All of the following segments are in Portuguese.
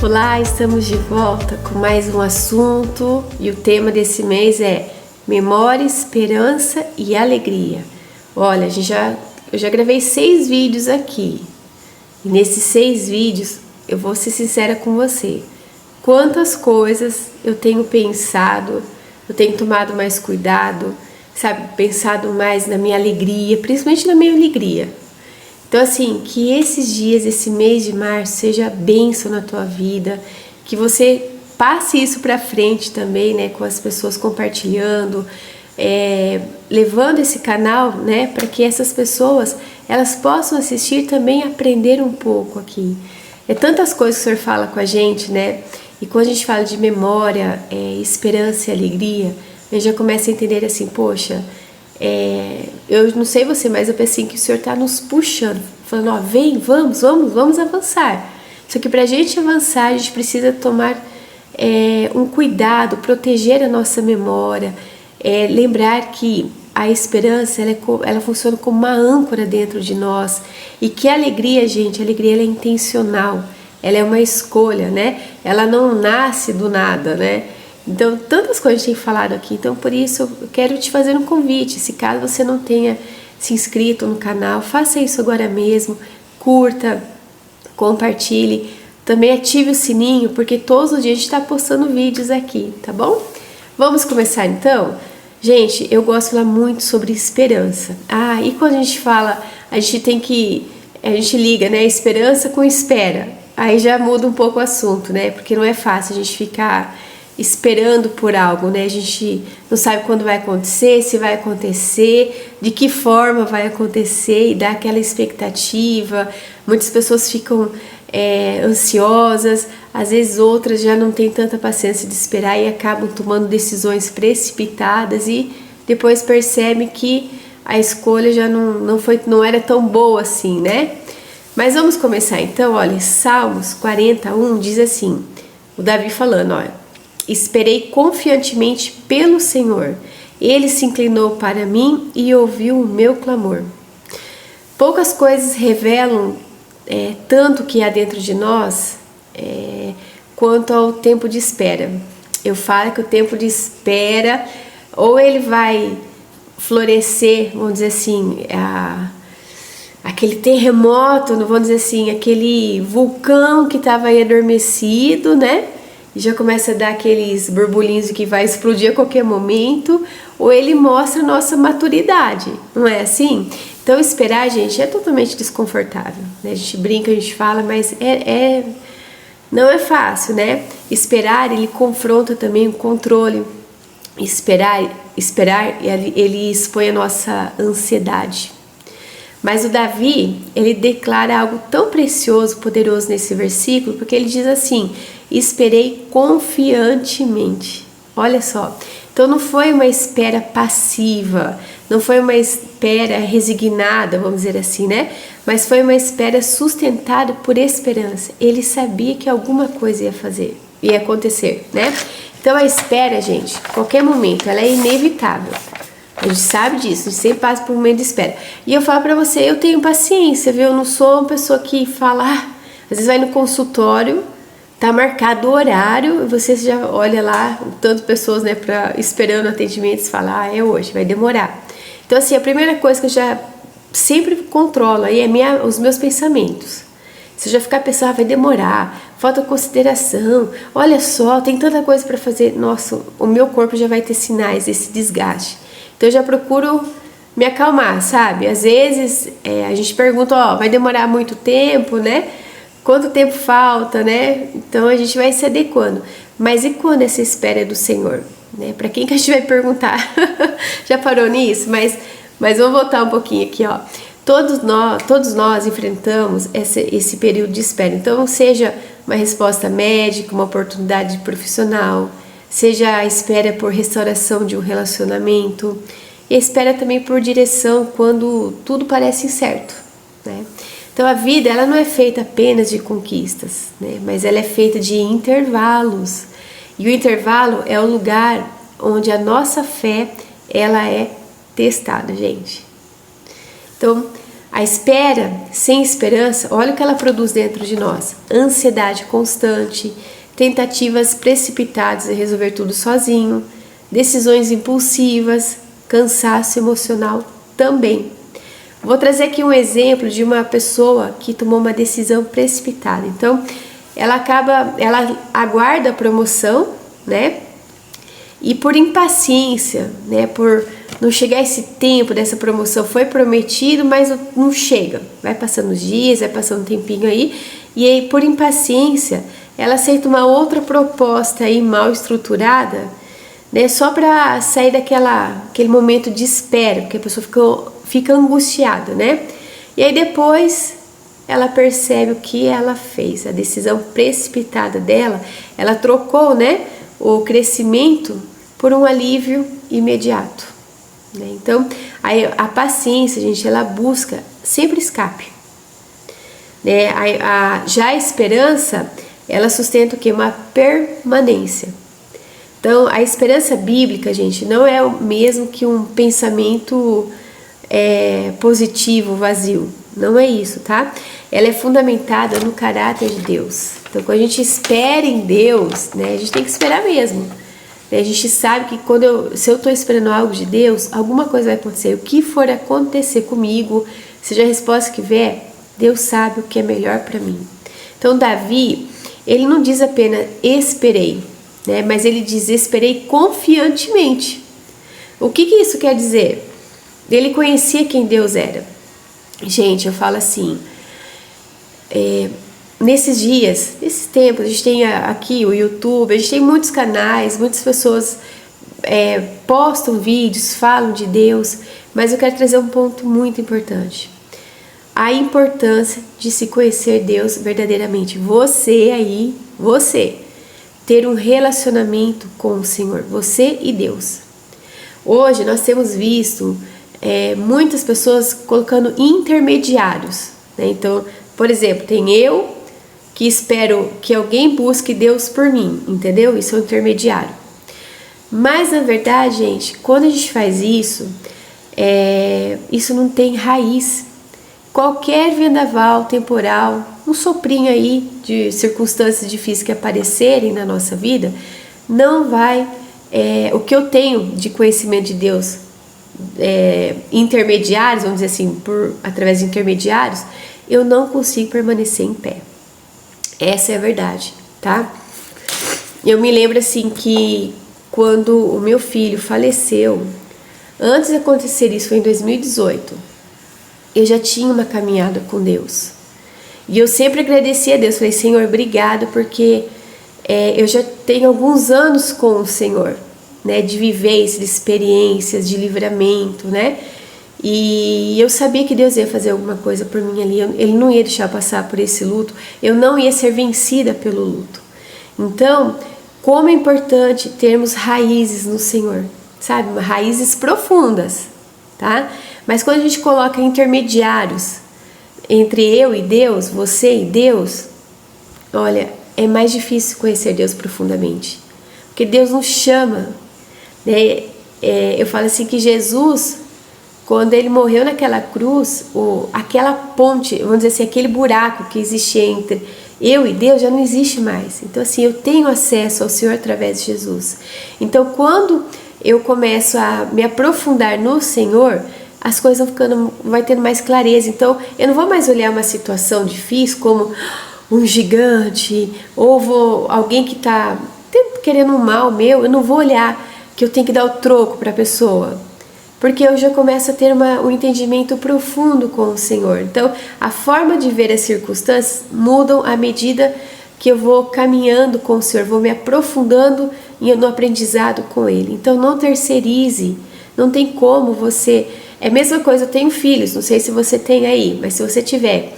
Olá, estamos de volta com mais um assunto e o tema desse mês é memória, esperança e alegria. Olha, eu já gravei 6 vídeos aqui e nesses 6 vídeos eu vou ser sincera com você. Quantas coisas eu tenho pensado, eu tenho tomado mais cuidado, sabe, pensado mais na minha alegria, principalmente na minha alegria. Então assim, que esses dias, esse mês de março seja bênção na tua vida, que você passe isso para frente também, né, com as pessoas compartilhando, levando esse canal, né, para que essas pessoas, elas possam assistir também e aprender um pouco aqui. É tantas coisas que o Senhor fala com a gente, né, e quando a gente fala de memória, esperança e alegria, a gente já começa a entender assim, poxa, eu não sei você, mas eu pensei que o Senhor está nos puxando, falando, ó, vem, vamos avançar. Só que para a gente avançar, a gente precisa tomar um cuidado, proteger a nossa memória, lembrar que a esperança, ela funciona como uma âncora dentro de nós, e que a alegria, gente, a alegria ela é intencional, ela é uma escolha, né? Ela não nasce do nada, né? Então, tantas coisas a gente tem falado aqui, então por isso eu quero te fazer um convite, se caso você não tenha se inscrito no canal, faça isso agora mesmo, curta, compartilhe, também ative o sininho, porque todos os dias a gente está postando vídeos aqui, tá bom? Vamos começar então? Gente, eu gosto de falar muito sobre esperança. E quando a gente fala, a gente liga, né, esperança com espera, aí já muda um pouco o assunto, né, porque não é fácil a gente ficar esperando por algo, né? A gente não sabe quando vai acontecer, se vai acontecer, de que forma vai acontecer e dá aquela expectativa. Muitas pessoas ficam ansiosas, às vezes outras já não têm tanta paciência de esperar e acabam tomando decisões precipitadas e depois percebem que a escolha já não era tão boa assim, né? Mas vamos começar então, olha, Salmos 41 diz assim, o Davi falando, olha, esperei confiantemente pelo Senhor. Ele se inclinou para mim e ouviu o meu clamor. Poucas coisas revelam tanto que há dentro de nós quanto ao tempo de espera. Eu falo que o tempo de espera, ou ele vai florescer, vamos dizer assim, aquele terremoto, vamos dizer assim, aquele vulcão que estava aí adormecido, né? E já começa a dar aqueles borbulhinhos que vai explodir a qualquer momento, ou ele mostra a nossa maturidade, não é assim? Então esperar, gente, é totalmente desconfortável, né? A gente brinca, a gente fala, mas não é fácil, né? Esperar, ele confronta também o controle. Esperar, ele expõe a nossa ansiedade. Mas o Davi, ele declara algo tão precioso, poderoso nesse versículo, porque ele diz assim, esperei confiantemente. Olha só, então não foi uma espera passiva, não foi uma espera resignada, vamos dizer assim, né? Mas foi uma espera sustentada por esperança. Ele sabia que alguma coisa ia acontecer, né? Então a espera, gente, qualquer momento, ela é inevitável. A gente sabe disso, a gente sempre passa por um momento de espera. E eu falo pra você, eu tenho paciência, viu? Eu não sou uma pessoa que fala, às vezes vai no consultório, tá marcado o horário, você já olha lá, tanto pessoas, né, esperando atendimento, e fala, é hoje, vai demorar. Então assim, a primeira coisa que eu já sempre controlo aí é os meus pensamentos. Se eu já ficar pensando, vai demorar, falta consideração, olha só, tem tanta coisa pra fazer, nossa, o meu corpo já vai ter sinais desse desgaste. Então eu já procuro me acalmar, sabe? Às vezes a gente pergunta, vai demorar muito tempo, né? Quanto tempo falta, né? Então a gente vai se adequando. Mas e quando essa espera é do Senhor? Né? Para quem que a gente vai perguntar? Já parou nisso? Mas vamos voltar um pouquinho aqui, ó. Todos nós enfrentamos esse período de espera. Então seja uma resposta médica, uma oportunidade profissional, seja a espera por restauração de um relacionamento, e a espera também por direção quando tudo parece incerto, né? Então a vida, ela não é feita apenas de conquistas, né? Mas ela é feita de intervalos, e o intervalo é o lugar onde a nossa fé, ela é testada, gente. Então A espera sem esperança, olha o que ela produz dentro de nós: ansiedade constante, tentativas precipitadas de resolver tudo sozinho, decisões impulsivas, cansaço emocional também. Vou trazer aqui um exemplo de uma pessoa que tomou uma decisão precipitada. Então, ela aguarda a promoção, né? E por impaciência, né? Por não chegar esse tempo dessa promoção, foi prometido, mas não chega. Vai passando os dias, vai passando um tempinho aí, e aí por impaciência, ela aceita uma outra proposta aí mal estruturada, né? Só para sair daquele momento de espera, porque a pessoa fica angustiada, né? E aí depois ela percebe o que ela fez, a decisão precipitada dela, ela trocou, né, o crescimento por um alívio imediato, né? Então, a paciência, gente, ela busca sempre escape, né? Já a esperança, ela sustenta o quê? Uma permanência. Então, a esperança bíblica, gente, não é o mesmo que um pensamento positivo, vazio. Não é isso, tá? Ela é fundamentada no caráter de Deus. Então, quando a gente espera em Deus, né, a gente tem que esperar mesmo. Né? A gente sabe que se eu estou esperando algo de Deus, alguma coisa vai acontecer. O que for acontecer comigo, seja a resposta que vier, Deus sabe o que é melhor para mim. Então, Davi, ele não diz apenas esperei, né, mas ele diz esperei confiantemente. O que isso quer dizer? Ele conhecia quem Deus era. Gente, eu falo assim, nesses dias, nesses tempos, a gente tem aqui o YouTube, a gente tem muitos canais, muitas pessoas postam vídeos, falam de Deus, mas eu quero trazer um ponto muito importante. A importância de se conhecer Deus verdadeiramente. Você, ter um relacionamento com o Senhor, você e Deus. Hoje nós temos visto muitas pessoas colocando intermediários, né? Então, por exemplo, tem eu que espero que alguém busque Deus por mim, entendeu? Isso é um intermediário. Mas na verdade, gente, quando a gente faz isso, isso não tem raiz. Qualquer vendaval temporal, um soprinho aí de circunstâncias difíceis que aparecerem na nossa vida, não vai, o que eu tenho de conhecimento de Deus, intermediários, vamos dizer assim, através de intermediários, eu não consigo permanecer em pé. Essa é a verdade, tá? Eu me lembro assim que quando o meu filho faleceu, antes de acontecer isso, foi em 2018, eu já tinha uma caminhada com Deus. E eu sempre agradeci a Deus, falei, Senhor, obrigado, porque eu já tenho alguns anos com o Senhor, né, de vivência, de experiências, de livramento, né? E eu sabia que Deus ia fazer alguma coisa por mim ali, Ele não ia deixar passar por esse luto, eu não ia ser vencida pelo luto. Então, como é importante termos raízes no Senhor, sabe? Raízes profundas, tá? Mas quando a gente coloca intermediários entre eu e Deus, você e Deus, olha, é mais difícil conhecer Deus profundamente, porque Deus nos chama, né? Eu falo assim que Jesus, quando ele morreu naquela cruz, aquela ponte, vamos dizer assim, aquele buraco que existia entre eu e Deus já não existe mais. Então assim, eu tenho acesso ao Senhor através de Jesus. Então quando eu começo a me aprofundar no Senhor, as coisas vai tendo mais clareza. Então eu não vou mais olhar uma situação difícil como um gigante, ou alguém que está querendo um mal meu, eu não vou olhar que eu tenho que dar o troco para a pessoa, porque eu já começo a ter um entendimento profundo com o Senhor. Então, a forma de ver as circunstâncias mudam à medida que eu vou caminhando com o Senhor, vou me aprofundando no aprendizado com Ele. Então, não terceirize, não tem como você... É a mesma coisa, eu tenho filhos, não sei se você tem aí, mas se você tiver,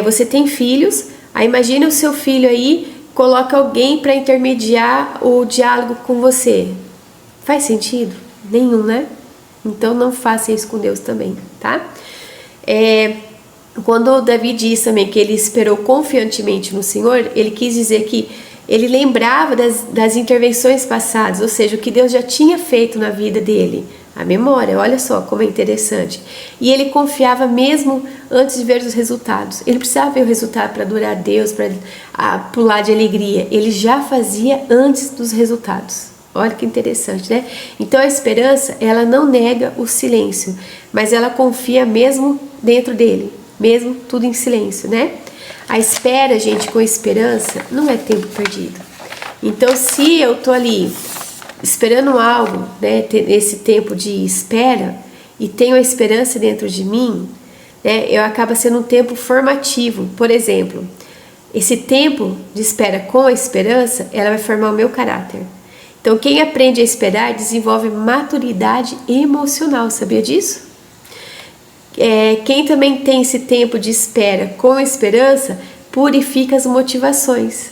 você tem filhos, aí imagina o seu filho aí, coloca alguém para intermediar o diálogo com você. Faz sentido? Nenhum, né? Então não faça isso com Deus também, tá? Quando o Davi diz também que ele esperou confiantemente no Senhor, ele quis dizer que ele lembrava das intervenções passadas, ou seja, o que Deus já tinha feito na vida dele, A memória, olha só como é interessante. E ele confiava mesmo antes de ver os resultados. Ele precisava ver o resultado para adorar a Deus, para pular de alegria. Ele já fazia antes dos resultados. Olha que interessante, né? Então a esperança, ela não nega o silêncio, mas ela confia mesmo dentro dele, mesmo tudo em silêncio, né? A espera, gente, com esperança, não é tempo perdido. Então, se eu tô ali esperando algo, né, esse tempo de espera, e tenho a esperança dentro de mim, né, eu acaba sendo um tempo formativo. Por exemplo, esse tempo de espera com a esperança, ela vai formar o meu caráter. Então, quem aprende a esperar desenvolve maturidade emocional, sabia disso? Quem também tem esse tempo de espera com esperança, purifica as motivações.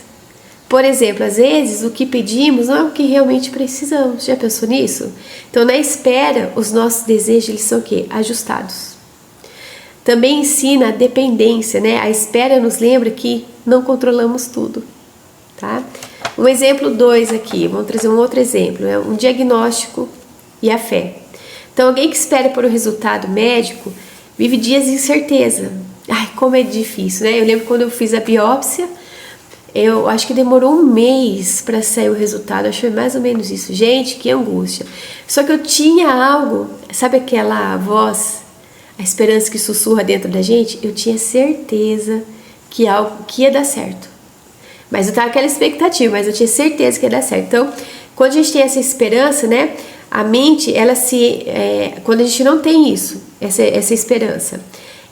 Por exemplo, às vezes o que pedimos não é o que realmente precisamos. Já pensou nisso? Então, na espera, os nossos desejos eles são o quê? Ajustados. Também ensina a dependência, né? A espera nos lembra que não controlamos tudo, tá? Um exemplo 2 aqui, vamos trazer um outro exemplo, é um diagnóstico e a fé. Então, alguém que espera por um resultado médico vive dias de incerteza. Ai, como é difícil, né? Eu lembro quando eu fiz a biópsia, eu acho que demorou um mês para sair o resultado, acho que foi mais ou menos isso. Gente, que angústia. Só que eu tinha algo, sabe aquela voz, a esperança que sussurra dentro da gente? Eu tinha certeza que algo que ia dar certo. Mas eu tava com aquela expectativa, mas eu tinha certeza que ia dar certo. Então, quando a gente tem essa esperança, né? A mente, ela quando a gente não tem isso, essa esperança,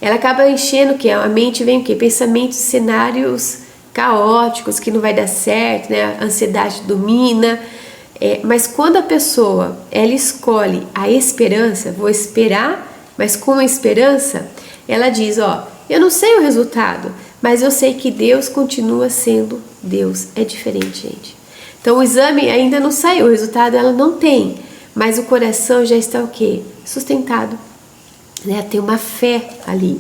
ela acaba enchendo o quê? A mente vem o quê? Pensamentos, cenários caóticos, que não vai dar certo, né? A ansiedade domina. Mas quando a pessoa, ela escolhe a esperança, vou esperar, mas com a esperança, ela diz, ó, eu não sei o resultado, mas eu sei que Deus continua sendo Deus. É diferente, gente. Então o exame ainda não saiu, o resultado ela não tem, mas o coração já está o quê? Sustentado, né? Tem uma fé ali.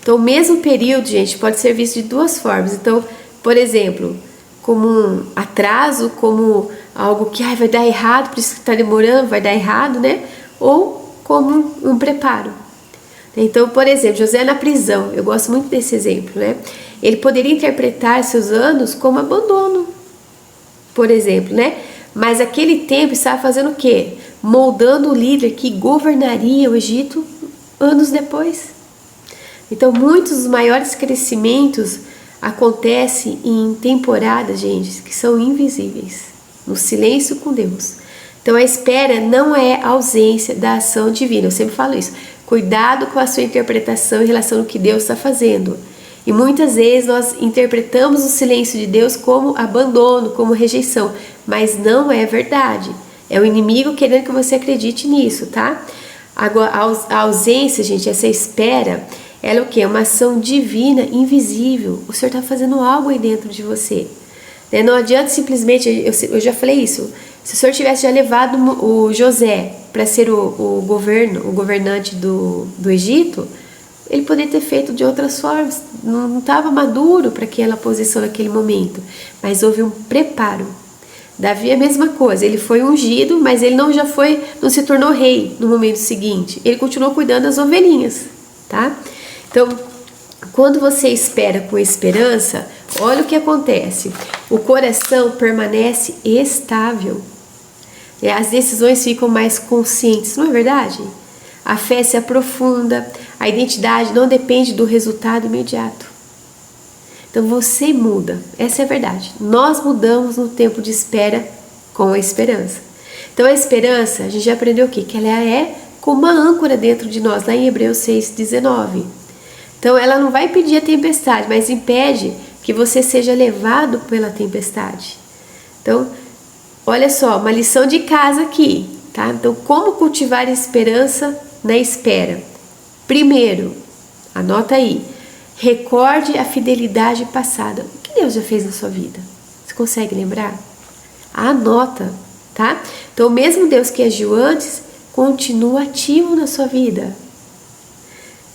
Então o mesmo período, gente, pode ser visto de duas formas. Então, por exemplo, como um atraso, como algo que vai dar errado, por isso que está demorando, vai dar errado, né? Ou como um preparo. Então, por exemplo, José na prisão, eu gosto muito desse exemplo, né? Ele poderia interpretar seus anos como abandono, por exemplo, né? Mas aquele tempo estava fazendo o quê? Moldando o líder que governaria o Egito anos depois. Então, muitos dos maiores crescimentos acontecem em temporadas, gente, que são invisíveis, no silêncio com Deus. Então, a espera não é ausência da ação divina. Eu sempre falo isso. Cuidado com a sua interpretação em relação ao que Deus está fazendo. E muitas vezes nós interpretamos o silêncio de Deus como abandono, como rejeição, mas não é verdade. É o inimigo querendo que você acredite nisso, tá? Agora, a ausência, gente, essa espera, ela é o quê? Uma ação divina, invisível. O Senhor está fazendo algo aí dentro de você. Não adianta simplesmente, eu já falei isso, se o Senhor tivesse já levado o José para ser o governante do Egito, ele poderia ter feito de outras formas, não estava maduro para aquela posição naquele momento, mas houve um preparo. Davi é a mesma coisa, ele foi ungido, mas ele não se tornou rei no momento seguinte, ele continuou cuidando das ovelhinhas, tá? Então, quando você espera com esperança, olha o que acontece, o coração permanece estável, as decisões ficam mais conscientes, não é verdade? A fé se aprofunda, a identidade não depende do resultado imediato. Então você muda, essa é a verdade. Nós mudamos no tempo de espera com a esperança. Então a esperança, a gente já aprendeu o quê? Que ela é como uma âncora dentro de nós, lá em Hebreus 6,19. Então ela não vai impedir a tempestade, mas impede que você seja levado pela tempestade. Então, olha só, uma lição de casa aqui, tá? Então, como cultivar esperança na espera? Primeiro, anota aí, recorde a fidelidade passada. O que Deus já fez na sua vida? Você consegue lembrar? Anota, tá? Então, o mesmo Deus que agiu antes, continua ativo na sua vida.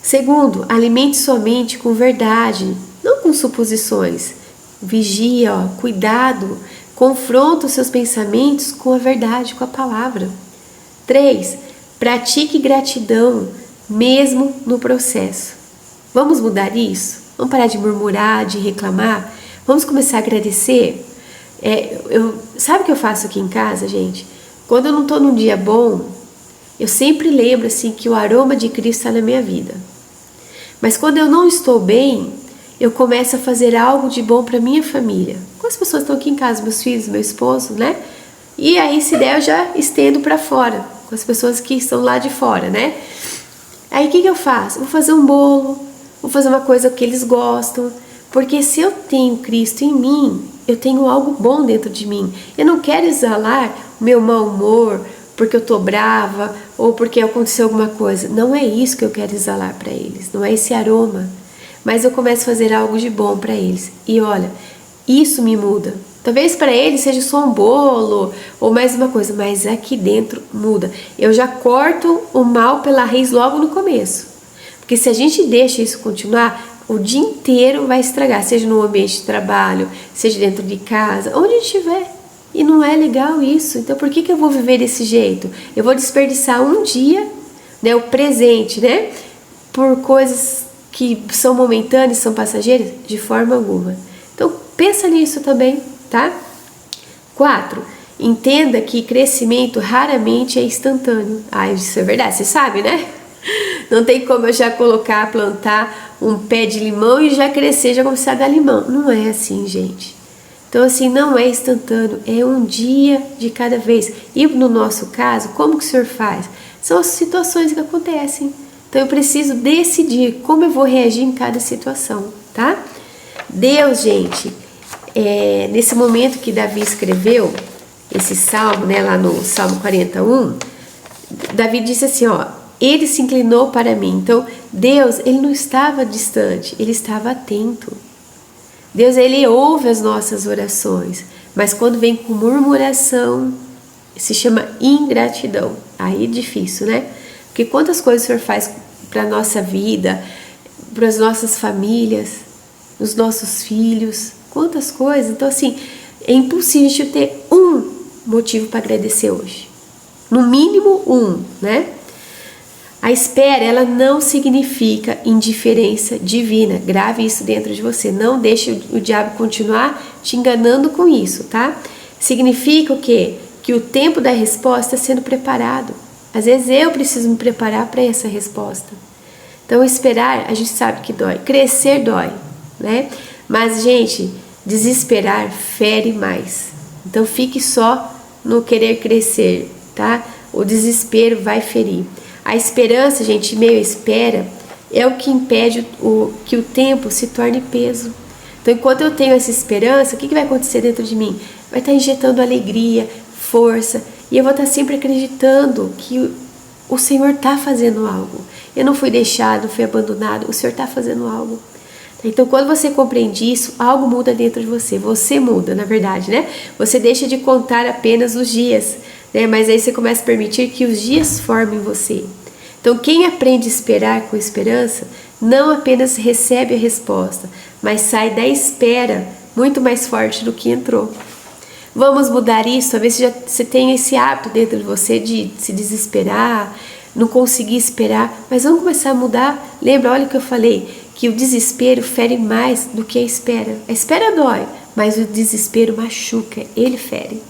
Segundo, alimente sua mente com verdade, não com suposições. Vigia, cuidado, confronta os seus pensamentos com a verdade, com a palavra. 3. Pratique gratidão, mesmo no processo. Vamos mudar isso? Vamos parar de murmurar, de reclamar? Vamos começar a agradecer? Sabe o que eu faço aqui em casa, gente? Quando eu não estou num dia bom, eu sempre lembro assim que o aroma de Cristo está na minha vida. Mas quando eu não estou bem, eu começo a fazer algo de bom para minha família. Com as pessoas que estão aqui em casa, meus filhos, meu esposo, né? E aí, se der, eu já estendo para fora, com as pessoas que estão lá de fora, né? Aí, o que eu faço? Vou fazer um bolo, vou fazer uma coisa que eles gostam. Porque se eu tenho Cristo em mim, eu tenho algo bom dentro de mim. Eu não quero exalar o meu mau humor, porque eu tô brava ou porque aconteceu alguma coisa. Não é isso que eu quero exalar para eles, não é esse aroma. Mas eu começo a fazer algo de bom para eles. E olha, isso me muda. Talvez para eles seja só um bolo ou mais uma coisa, mas aqui dentro muda. Eu já corto o mal pela raiz logo no começo. Porque se a gente deixa isso continuar, o dia inteiro vai estragar, seja no ambiente de trabalho, seja dentro de casa, onde estiver. E não é legal isso. Então por que eu vou viver desse jeito? Eu vou desperdiçar um dia, né, o presente, né, por coisas que são momentâneas, são passageiras? De forma alguma. Então pensa nisso também, tá? 4. Entenda que crescimento raramente é instantâneo. Isso é verdade, você sabe, né? Não tem como eu já plantar um pé de limão e já crescer, já começar a dar limão. Não é assim, gente. Então, assim, não é instantâneo, é um dia de cada vez. E no nosso caso, como que o Senhor faz? São as situações que acontecem. Então, eu preciso decidir como eu vou reagir em cada situação, tá? Deus, gente, nesse momento que Davi escreveu esse salmo, né, lá no Salmo 41, Davi disse assim, ó, ele se inclinou para mim. Então, Deus, ele não estava distante, ele estava atento. Deus, ele ouve as nossas orações, mas quando vem com murmuração, se chama ingratidão. Aí é difícil, né? Porque quantas coisas o Senhor faz para a nossa vida, para as nossas famílias, os nossos filhos, quantas coisas. Então, assim, é impossível a gente ter um motivo para agradecer hoje. No mínimo um, né? A espera, ela não significa indiferença divina. Grave isso dentro de você. Não deixe o diabo continuar te enganando com isso, tá? Significa o quê? Que o tempo da resposta está sendo preparado. Às vezes eu preciso me preparar para essa resposta. Então, esperar, a gente sabe que dói. Crescer dói, né? Mas, gente, desesperar fere mais. Então, fique só no querer crescer, tá? O desespero vai ferir. A esperança, gente, meio espera, é o que impede que o tempo se torne peso. Então, enquanto eu tenho essa esperança, o que vai acontecer dentro de mim? Vai estar injetando alegria, força, e eu vou estar sempre acreditando que o Senhor está fazendo algo. Eu não fui deixado, não fui abandonado, o Senhor está fazendo algo. Então, quando você compreende isso, algo muda dentro de você. Você muda, na verdade, né? Você deixa de contar apenas os dias, né? Mas aí você começa a permitir que os dias formem você. Então, quem aprende a esperar com esperança, não apenas recebe a resposta, mas sai da espera muito mais forte do que entrou. Vamos mudar isso? Talvez você tenha esse hábito dentro de você de se desesperar, não conseguir esperar, mas vamos começar a mudar. Lembra, olha o que eu falei, que o desespero fere mais do que a espera. A espera dói, mas o desespero machuca, ele fere.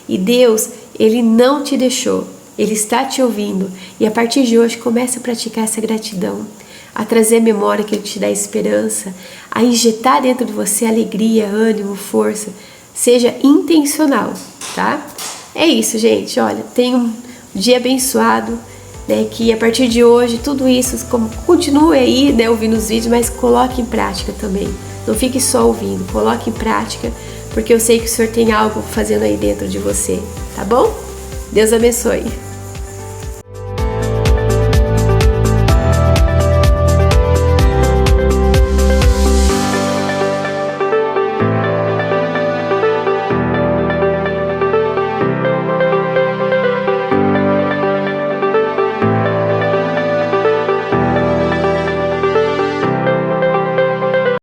E Deus, ele não te deixou, ele está te ouvindo. E a partir de hoje, comece a praticar essa gratidão, a trazer a memória que ele te dá esperança, a injetar dentro de você alegria, ânimo, força. Seja intencional, tá? É isso, gente. Olha, tenha um dia abençoado, né? Que a partir de hoje, tudo isso, continue aí, né, ouvindo os vídeos, mas coloque em prática também. Não fique só ouvindo, coloque em prática, porque eu sei que o Senhor tem algo fazendo aí dentro de você, tá bom? Deus abençoe.